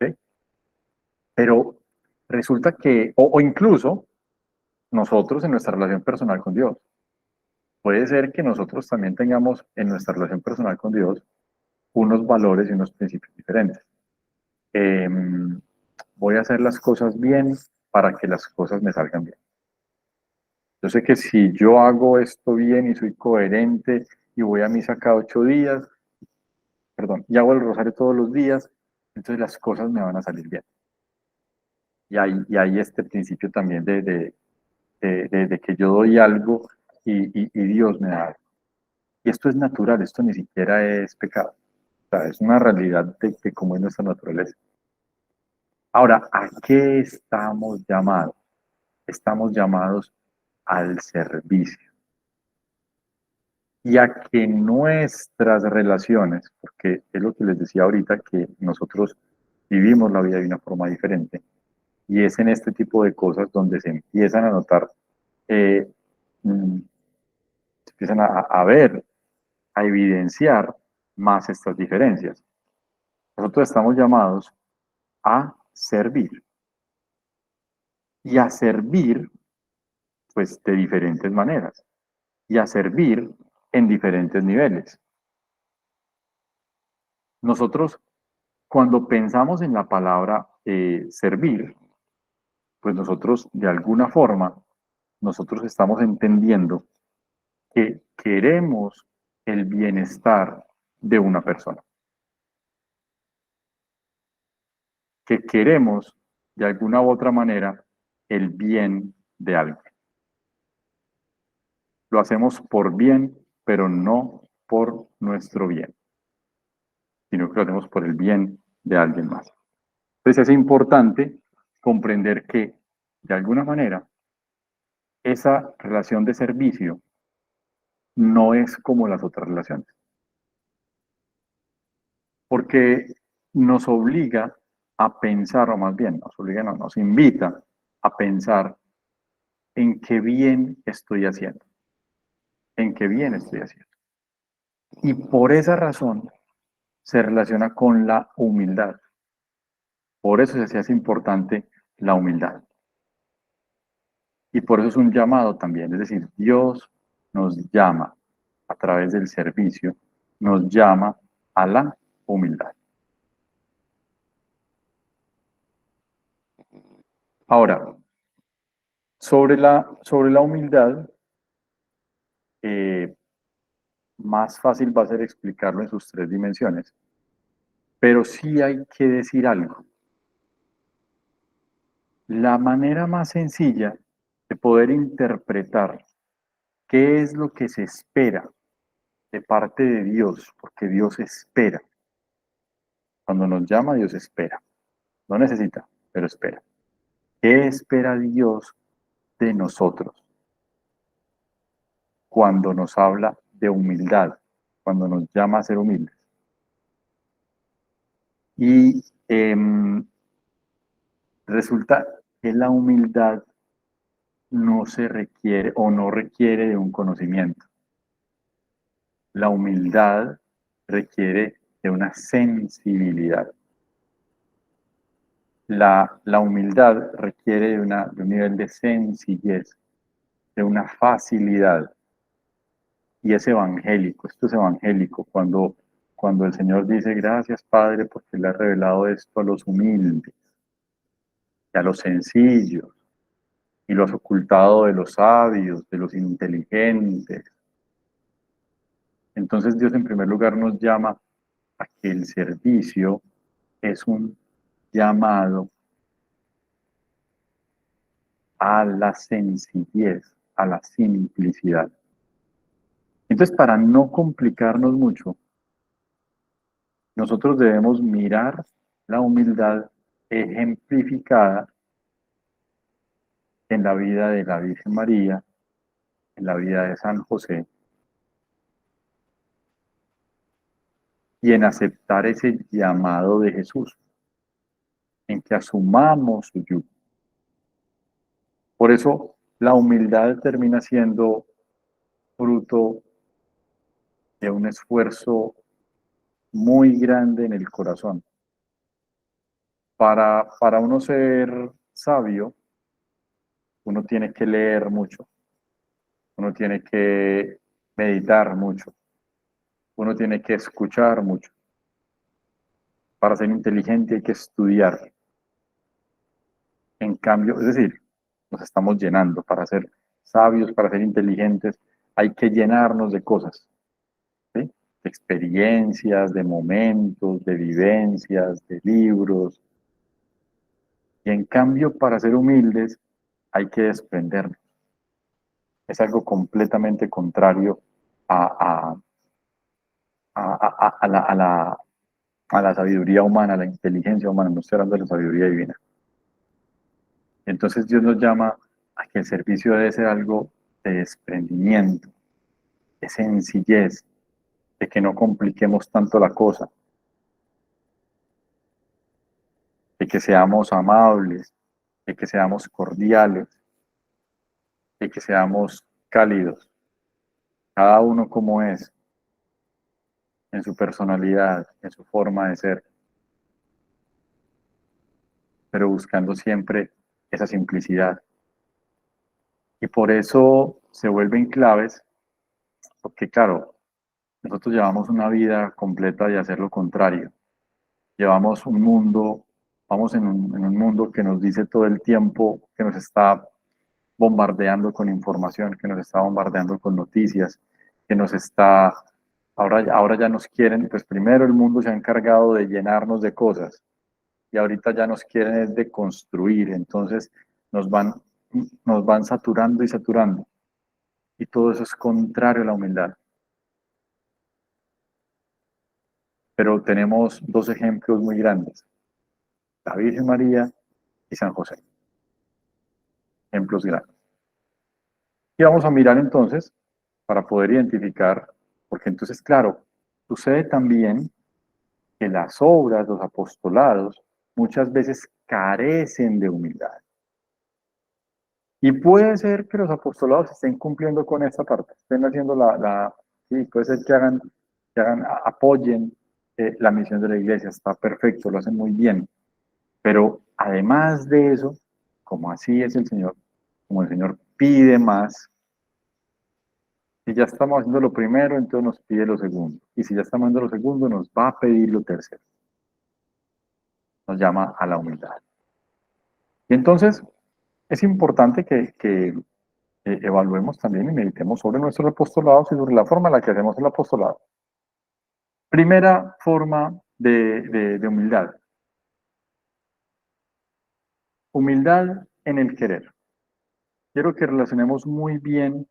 ¿Sí? Pero resulta que, o incluso nosotros en nuestra relación personal con Dios, puede ser que nosotros también tengamos en nuestra relación personal con Dios unos valores y unos principios diferentes. Eh, Voy a hacer las cosas bien para que las cosas me salgan bien. Yo sé que si yo hago esto bien y soy coherente y voy a misa cada 8 días, perdón, y hago el rosario todos los días, entonces las cosas me van a salir bien. Y hay este principio también de que yo doy algo y Dios me da algo. Y esto es natural, esto ni siquiera es pecado. O sea, es una realidad de cómo es nuestra naturaleza. Ahora, ¿a qué estamos llamados? Estamos llamados al servicio. Y a que nuestras relaciones, porque es lo que les decía ahorita, que nosotros vivimos la vida de una forma diferente, y es en este tipo de cosas donde se empiezan a notar, eh, mm, se empiezan a ver, a evidenciar más estas diferencias. Nosotros estamos llamados a servir y a servir pues de diferentes maneras y a servir en diferentes niveles. Nosotros cuando pensamos en la palabra servir, pues nosotros de alguna forma, nosotros estamos entendiendo que queremos el bienestar de una persona, que queremos de alguna u otra manera el bien de alguien. Lo hacemos por bien, pero no por nuestro bien, sino que lo hacemos por el bien de alguien más. Entonces es importante comprender que, de alguna manera, esa relación de servicio no es como las otras relaciones, porque nos obliga a pensar, o más bien, nos obliga, no, nos invita a pensar en qué bien estoy haciendo, en qué bien estoy haciendo. Y por esa razón se relaciona con la humildad. Por eso se hace importante la humildad. Y por eso es un llamado también, es decir, Dios nos llama a través del servicio, nos llama a la humildad. Ahora, sobre la humildad, eh, más fácil va a ser explicarlo en sus tres dimensiones, pero sí hay que decir algo. La manera más sencilla de poder interpretar qué es lo que se espera de parte de Dios, porque Dios espera. Cuando nos llama, Dios espera. No necesita, pero espera. ¿Qué espera Dios de nosotros cuando nos habla de humildad, cuando nos llama a ser humildes? Y resulta que la humildad no se requiere o no requiere de un conocimiento. La humildad requiere de una sensibilidad. La humildad requiere de un nivel de sencillez, de una facilidad. Y es evangélico, esto es evangélico, cuando el Señor dice, gracias Padre, porque le ha revelado esto a los humildes y a los sencillos, y lo has ocultado de los sabios, de los inteligentes. Entonces Dios en primer lugar nos llama a que el servicio es un llamado a la sencillez, a la simplicidad. Entonces, para no complicarnos mucho, nosotros debemos mirar la humildad ejemplificada en la vida de la Virgen María, en la vida de San José, y en aceptar ese llamado de Jesús, en que asumamos su yugo. Por eso la humildad termina siendo fruto de un esfuerzo muy grande en el corazón. Para uno ser sabio, uno tiene que leer mucho, uno tiene que meditar mucho, uno tiene que escuchar mucho. Para ser inteligente hay que estudiar. En cambio, es decir, nos estamos llenando. Para ser sabios, para ser inteligentes, hay que llenarnos de cosas, ¿sí? De experiencias, de momentos, de vivencias, de libros. Y en cambio, para ser humildes, hay que desprendernos. Es algo completamente contrario a, a la sabiduría humana, a la inteligencia humana. No estoy hablando de la sabiduría divina. Entonces Dios nos llama a que el servicio debe ser algo de desprendimiento, de sencillez, de que no compliquemos tanto la cosa, de que seamos amables, de que seamos cordiales, de que seamos cálidos, cada uno como es, en su personalidad, en su forma de ser, pero buscando siempre esa simplicidad. Y por eso se vuelven claves, porque claro, nosotros llevamos una vida completa de hacer lo contrario. Llevamos un mundo, vamos en un mundo que nos dice todo el tiempo, que nos está bombardeando con información, que nos está bombardeando con noticias, que nos está, ahora ya nos quieren, pues primero el mundo se ha encargado de llenarnos de cosas y ahorita ya nos quieren es de construir, entonces nos van, nos van saturando y saturando y todo eso es contrario a la humildad. Pero tenemos dos ejemplos muy grandes, la Virgen María y San José, ejemplos grandes. Y vamos a mirar entonces para poder identificar, porque entonces, claro, sucede también que las obras, los apostolados, muchas veces carecen de humildad. Y puede ser que los apostolados estén cumpliendo con esta parte, estén haciendo sí, puede ser que hagan apoyen la misión de la iglesia, está perfecto, lo hacen muy bien. Pero además de eso, como así es el Señor, como el Señor pide más, si ya estamos haciendo lo primero, entonces nos pide lo segundo. Y si ya estamos haciendo lo segundo, nos va a pedir lo tercero. Nos llama a la humildad. Y entonces es importante que evaluemos también y meditemos sobre nuestros apostolados y sobre la forma en la que hacemos el apostolado. Primera forma de humildad. Humildad en el querer. Quiero que relacionemos muy bien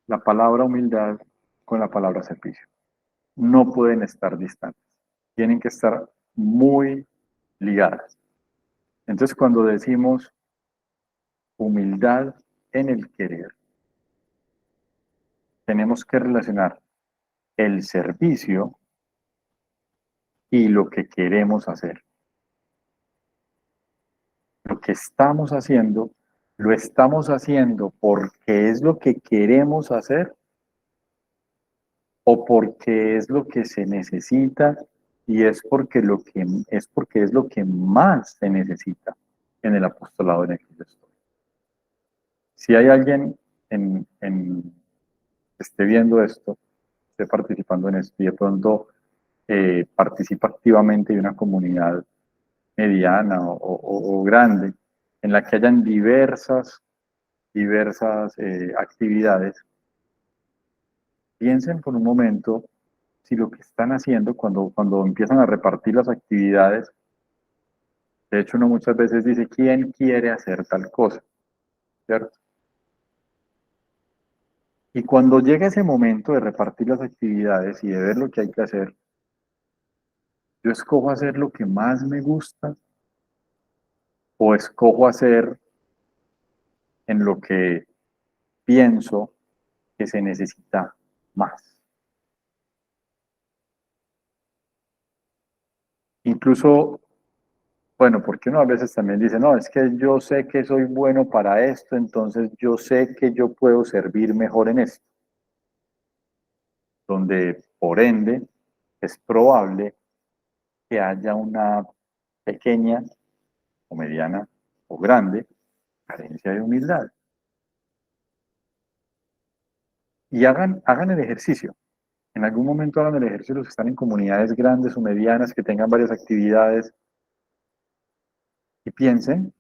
la palabra humildad con la palabra servicio. No pueden estar distantes. Tienen que estar muy ligadas. Entonces, cuando decimos humildad en el querer, tenemos que relacionar el servicio y lo que queremos hacer. Lo que estamos haciendo, lo estamos haciendo porque es lo que queremos hacer o porque es lo que se necesita y es porque es lo que más se necesita en el apostolado en el que yo estoy. Si hay alguien que esté viendo esto, esté participando en esto y de pronto participa activamente de una comunidad mediana o grande en la que hayan diversas actividades, piensen por un momento si lo que están haciendo cuando empiezan a repartir las actividades De hecho, uno muchas veces dice, ¿quién quiere hacer tal cosa? ¿Cierto? Y cuando llega ese momento de repartir las actividades y de ver lo que hay que hacer, yo escojo hacer lo que más me gusta o escojo hacer en lo que pienso que se necesita más. Incluso, bueno, porque uno a veces también dice, no, es que yo sé que soy bueno para esto, entonces yo sé que yo puedo servir mejor en esto, donde por ende es probable que haya una pequeña o mediana o grande carencia de humildad. Y hagan el ejercicio. En algún momento hagan el ejercicio los que están en comunidades grandes o medianas que tengan varias actividades y piensen,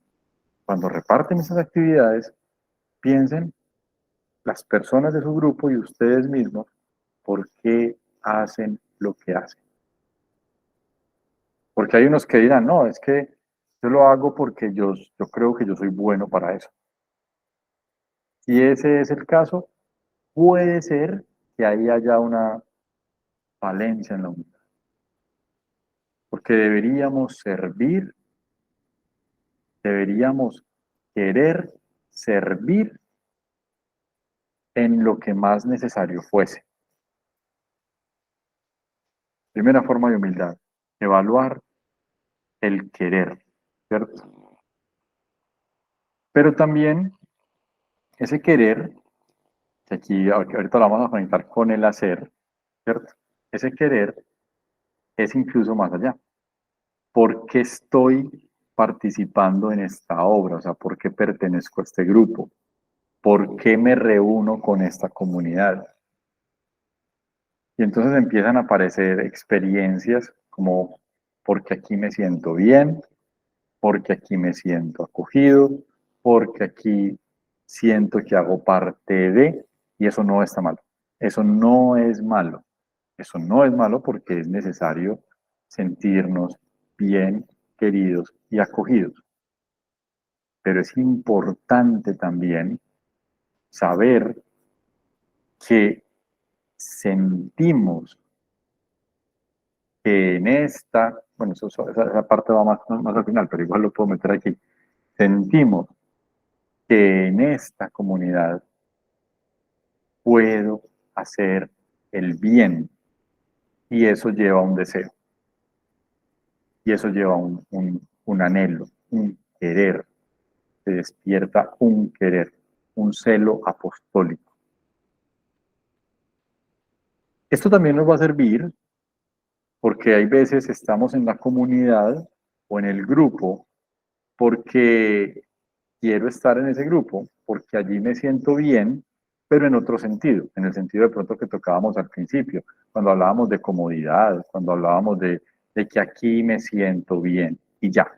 cuando reparten esas actividades, piensen las personas de su grupo y ustedes mismos, ¿por qué hacen lo que hacen? Porque hay unos que dirán, no, es que yo lo hago porque yo creo que yo soy bueno para eso. Si ese es el caso, puede ser que ahí haya una falencia en la humildad, porque deberíamos querer servir en lo que más necesario fuese. Primera forma de humildad, evaluar el querer, ¿cierto? Pero también ese querer, que aquí ahorita lo vamos a conectar con el hacer, ¿cierto? Ese querer es incluso más allá. ¿Por qué estoy participando en esta obra? O sea, ¿por qué pertenezco a este grupo? ¿Por qué me reúno con esta comunidad? Y entonces empiezan a aparecer experiencias como porque aquí me siento bien, porque aquí me siento acogido, porque aquí siento que hago parte de, y eso no está mal. Eso no es malo. Eso no es malo porque es necesario sentirnos bien, queridos y acogidos. Pero es importante también saber que sentimos que en esta, bueno, esa parte va más al final, pero igual lo puedo meter aquí. Sentimos que en esta comunidad puedo hacer el bien y eso lleva a un deseo y eso lleva a un anhelo, un querer, se despierta un querer, un celo apostólico. Esto también nos va a servir porque hay veces estamos en la comunidad o en el grupo porque quiero estar en ese grupo, porque allí me siento bien, pero en otro sentido, en el sentido de pronto que tocábamos al principio, cuando hablábamos de comodidad, cuando hablábamos de que aquí me siento bien y ya.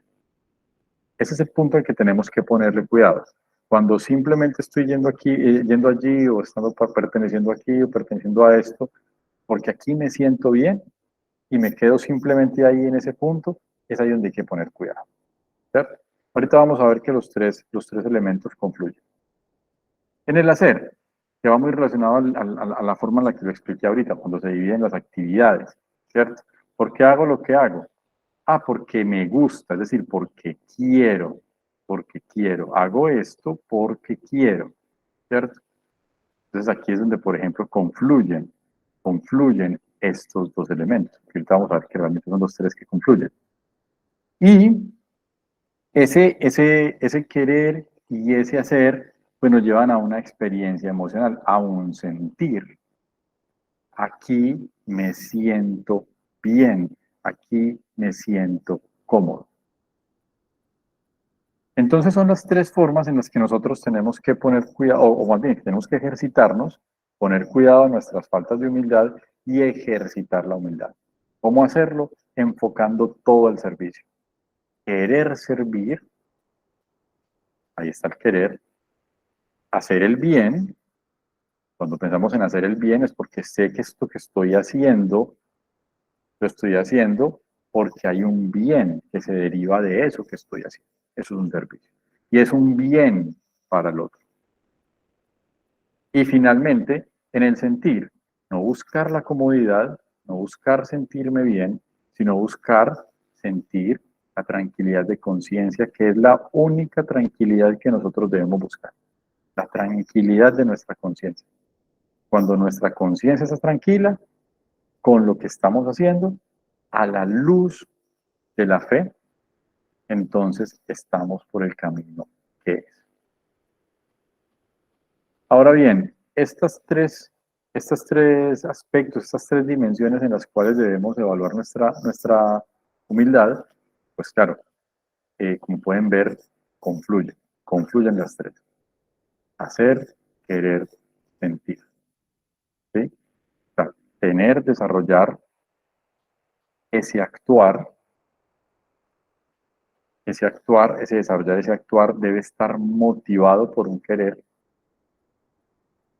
Ese es el punto al que tenemos que ponerle cuidado. Cuando simplemente estoy yendo aquí, yendo allí o estando perteneciendo aquí o perteneciendo a esto, porque aquí me siento bien y me quedo simplemente ahí en ese punto, es ahí donde hay que poner cuidado. ¿Cierto? Ahorita vamos a ver que los tres elementos confluyen. En el hacer, que va muy relacionado a la forma en la que lo expliqué ahorita, cuando se dividen las actividades, ¿cierto? ¿Por qué hago lo que hago? Ah, porque me gusta, es decir, porque quiero. Hago esto porque quiero, ¿cierto? Entonces aquí es donde, por ejemplo, confluyen estos dos elementos, que ahorita vamos a ver que realmente son los tres que confluyen. Y ese querer y ese hacer, pues nos llevan a una experiencia emocional, a un sentir. Aquí me siento bien, aquí me siento cómodo. Entonces son las tres formas en las que nosotros tenemos que poner cuidado, o más bien, tenemos que ejercitarnos, poner cuidado a nuestras faltas de humildad y ejercitar la humildad. ¿Cómo hacerlo? Enfocando todo el servicio. Querer servir, ahí está el querer, hacer el bien. Cuando pensamos en hacer el bien es porque sé que esto que estoy haciendo, lo estoy haciendo porque hay un bien que se deriva de eso que estoy haciendo. Eso es un servicio. Y es un bien para el otro. Y finalmente, en el sentir, no buscar la comodidad, no buscar sentirme bien, sino buscar sentir la tranquilidad de conciencia, que es la única tranquilidad que nosotros debemos buscar. La tranquilidad de nuestra conciencia. Cuando nuestra conciencia está tranquila con lo que estamos haciendo, a la luz de la fe, entonces estamos por el camino que es. Ahora bien, estos tres aspectos, estas tres dimensiones en las cuales debemos evaluar nuestra humildad, pues claro, como pueden ver, confluyen las tres. Hacer, querer, sentir. ¿Sí? O sea, tener, desarrollar ese desarrollar ese actuar debe estar motivado por un querer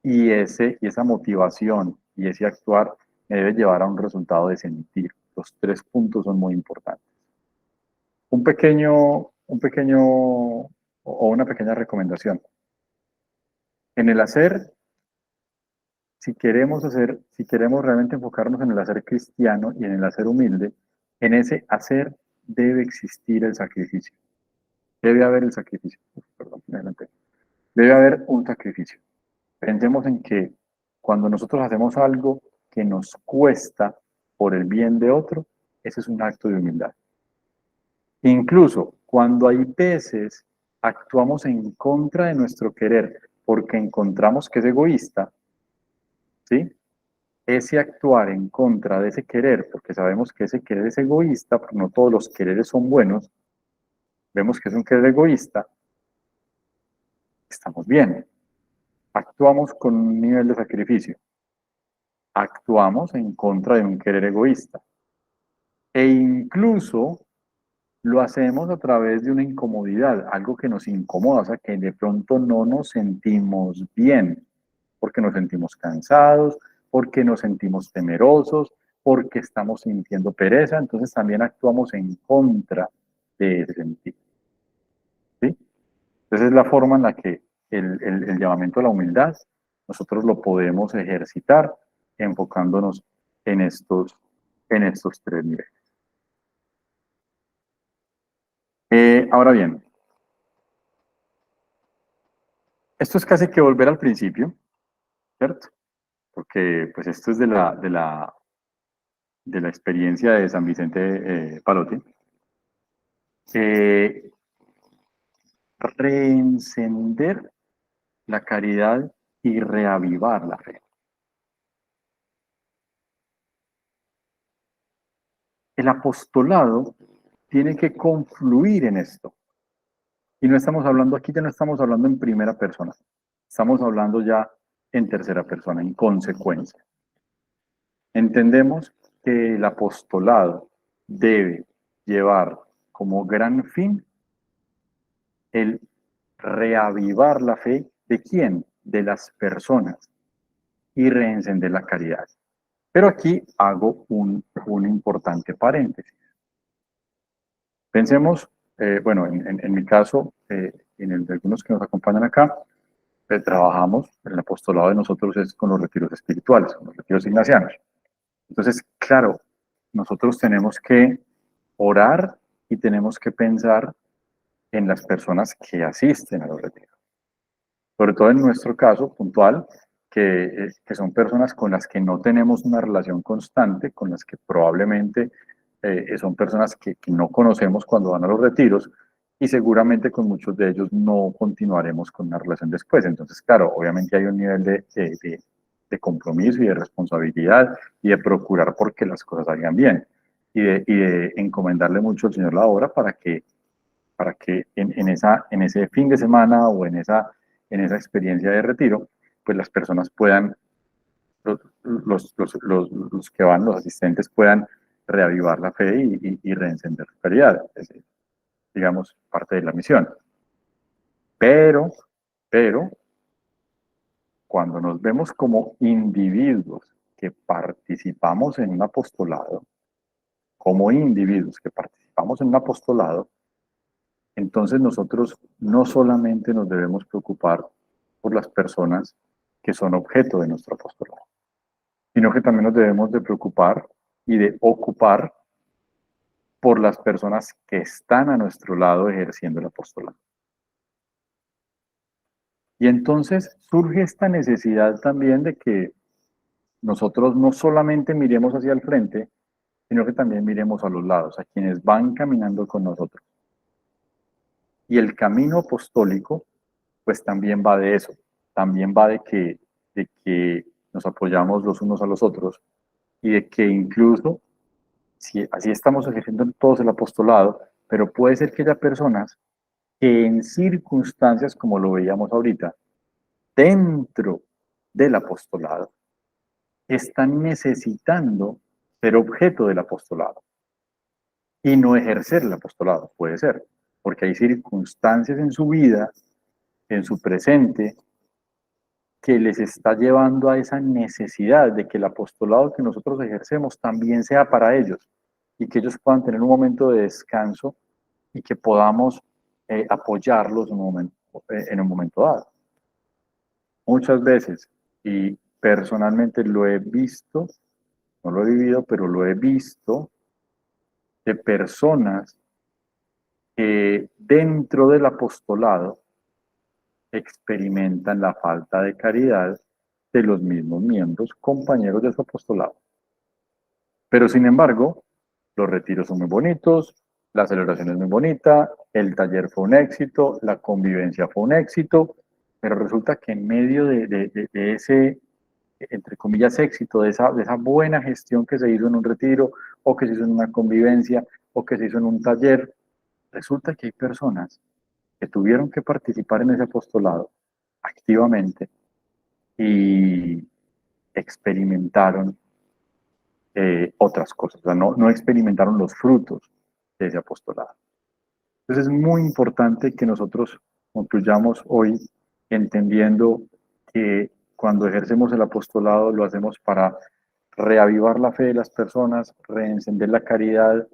y esa motivación y ese actuar me debe llevar a un resultado de sentir. Los tres puntos son muy importantes. Un pequeño o una pequeña recomendación. En el hacer, si queremos realmente enfocarnos en el hacer cristiano y en el hacer humilde, en ese hacer debe existir el sacrificio. Debe haber el sacrificio. Perdón, me adelanté. Debe haber un sacrificio. Pensemos en que cuando nosotros hacemos algo que nos cuesta por el bien de otro, ese es un acto de humildad. Incluso cuando hay veces actuamos en contra de nuestro querer porque encontramos que es egoísta, ¿sí? Ese actuar en contra de ese querer, porque sabemos que ese querer es egoísta, porque no todos los quereres son buenos, vemos que es un querer egoísta, estamos bien. Actuamos con un nivel de sacrificio. Actuamos en contra de un querer egoísta. E incluso lo hacemos a través de una incomodidad, algo que nos incomoda, o sea, que de pronto no nos sentimos bien, porque nos sentimos cansados, porque nos sentimos temerosos, porque estamos sintiendo pereza, entonces también actuamos en contra de ese sentido. ¿Sí? Entonces es la forma en la que el llamamiento a la humildad nosotros lo podemos ejercitar enfocándonos en estos tres niveles. Ahora bien, esto es casi que volver al principio, ¿cierto? Porque pues esto es de la experiencia de San Vicente Palotti. Eh, Reencender la caridad y reavivar la fe. El apostolado tiene que confluir en esto. Y no estamos hablando aquí, ya no estamos hablando en primera persona, estamos hablando ya en tercera persona, en consecuencia. Entendemos que el apostolado debe llevar como gran fin el reavivar la fe de quién, de las personas y reencender la caridad. Pero aquí hago un importante paréntesis. Pensemos, bueno, en mi caso, en el de algunos que nos acompañan acá, trabajamos, el apostolado de nosotros es con los retiros espirituales, con los retiros ignacianos. Entonces, claro, nosotros tenemos que orar y tenemos que pensar en las personas que asisten a los retiros. Sobre todo en nuestro caso puntual, que son personas con las que no tenemos una relación constante, con las que probablemente son personas que no conocemos cuando van a los retiros y seguramente con muchos de ellos no continuaremos con una relación después. Entonces, claro, obviamente hay un nivel de compromiso y de responsabilidad y de procurar porque las cosas salgan bien y de encomendarle mucho al Señor la obra para que en ese fin de semana o en esa experiencia de retiro, pues las personas puedan, los que van, los asistentes puedan reavivar la fe y reencender la caridad. Es, digamos, parte de la misión. Pero, cuando nos vemos como individuos que participamos en un apostolado, como individuos que participamos en un apostolado, entonces nosotros no solamente nos debemos preocupar por las personas que son objeto de nuestro apostolado, sino que también nos debemos de preocupar y de ocupar por las personas que están a nuestro lado ejerciendo el apostolado. Y entonces surge esta necesidad también de que nosotros no solamente miremos hacia el frente, sino que también miremos a los lados, a quienes van caminando con nosotros. Y el camino apostólico, pues también va de eso, también va de que nos apoyamos los unos a los otros y de que incluso, si así estamos ejerciendo todos el apostolado, pero puede ser que haya personas que en circunstancias, como lo veíamos ahorita, dentro del apostolado, están necesitando ser objeto del apostolado y no ejercer el apostolado, puede ser, porque hay circunstancias en su vida, en su presente, que les está llevando a esa necesidad de que el apostolado que nosotros ejercemos también sea para ellos y que ellos puedan tener un momento de descanso y que podamos apoyarlos en un momento dado. Muchas veces, y personalmente lo he visto, no lo he vivido, pero lo he visto, de personas que dentro del apostolado experimentan la falta de caridad de los mismos miembros, compañeros de su apostolado. Pero sin embargo, los retiros son muy bonitos, la celebración es muy bonita, el taller fue un éxito, la convivencia fue un éxito, pero resulta que en medio de ese, entre comillas, éxito, de esa buena gestión que se hizo en un retiro, o que se hizo en una convivencia, o que se hizo en un taller, resulta que hay personas que tuvieron que participar en ese apostolado activamente y experimentaron otras cosas, o sea, no experimentaron los frutos de ese apostolado. Entonces es muy importante que nosotros concluyamos hoy entendiendo que cuando ejercemos el apostolado lo hacemos para reavivar la fe de las personas, reencender la caridad,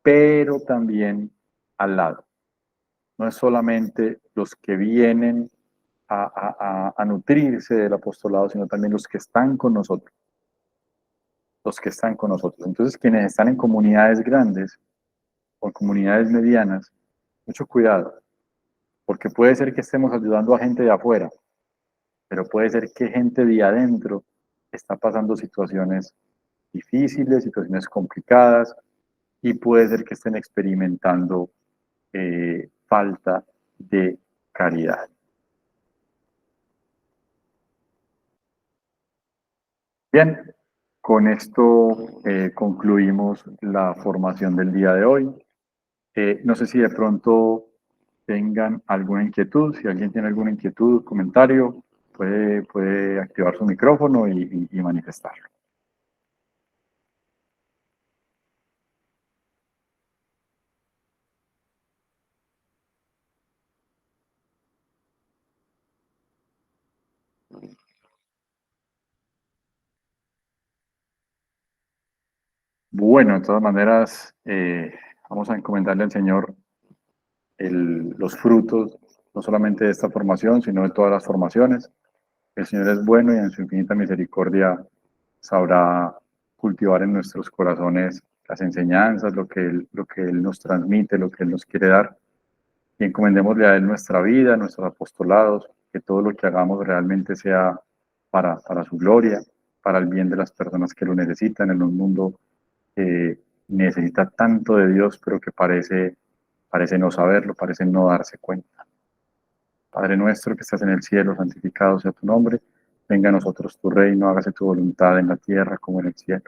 pero también al lado. No es solamente los que vienen a nutrirse del apostolado, sino también los que están con nosotros. Los que están con nosotros. Entonces, quienes están en comunidades grandes o en comunidades medianas, mucho cuidado, porque puede ser que estemos ayudando a gente de afuera, pero puede ser que gente de adentro está pasando situaciones difíciles, situaciones complicadas, y puede ser que estén experimentando falta de caridad. Bien, con esto concluimos la formación del día de hoy. No sé si de pronto tengan alguna inquietud. Si alguien tiene alguna inquietud, comentario, puede activar su micrófono y manifestarlo. Bueno, de todas maneras, vamos a encomendarle al Señor los frutos, no solamente de esta formación, sino de todas las formaciones. El Señor es bueno y en su infinita misericordia sabrá cultivar en nuestros corazones las enseñanzas, lo que Él nos transmite, lo que Él nos quiere dar. Y encomendémosle a Él nuestra vida, nuestros apostolados, que todo lo que hagamos realmente sea para su gloria, para el bien de las personas que lo necesitan en un mundo que necesita tanto de Dios, pero que parece no saberlo, parece no darse cuenta. Padre nuestro que estás en el cielo, santificado sea tu nombre. Venga a nosotros tu reino, hágase tu voluntad en la tierra como en el cielo.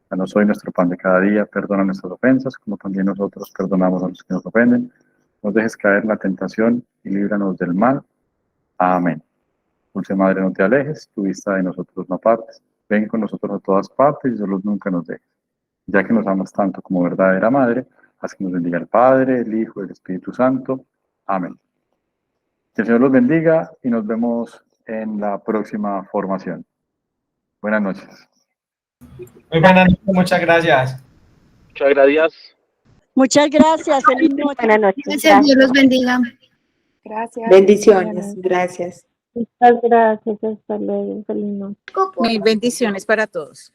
Danos hoy nuestro pan de cada día, perdona nuestras ofensas, como también nosotros perdonamos a los que nos ofenden. No nos dejes caer en la tentación y líbranos del mal. Amén. Dulce Madre, no te alejes, tu vista de nosotros no apartes. Ven con nosotros a todas partes y solos nunca nos dejes. Ya que nos amas tanto como verdadera Madre, haz que nos bendiga el Padre, el Hijo y el Espíritu Santo. Amén. Que el Señor los bendiga y nos vemos en la próxima formación. Buenas noches. Muy buenas noches, muchas gracias. Muchas gracias. Muchas gracias, feliz noche. Buenas noches. Gracias, Dios los bendiga. Gracias. Bendiciones, gracias. Muchas gracias. Hasta luego. Feliz noche. Mil bendiciones para todos.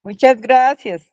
Muchas gracias.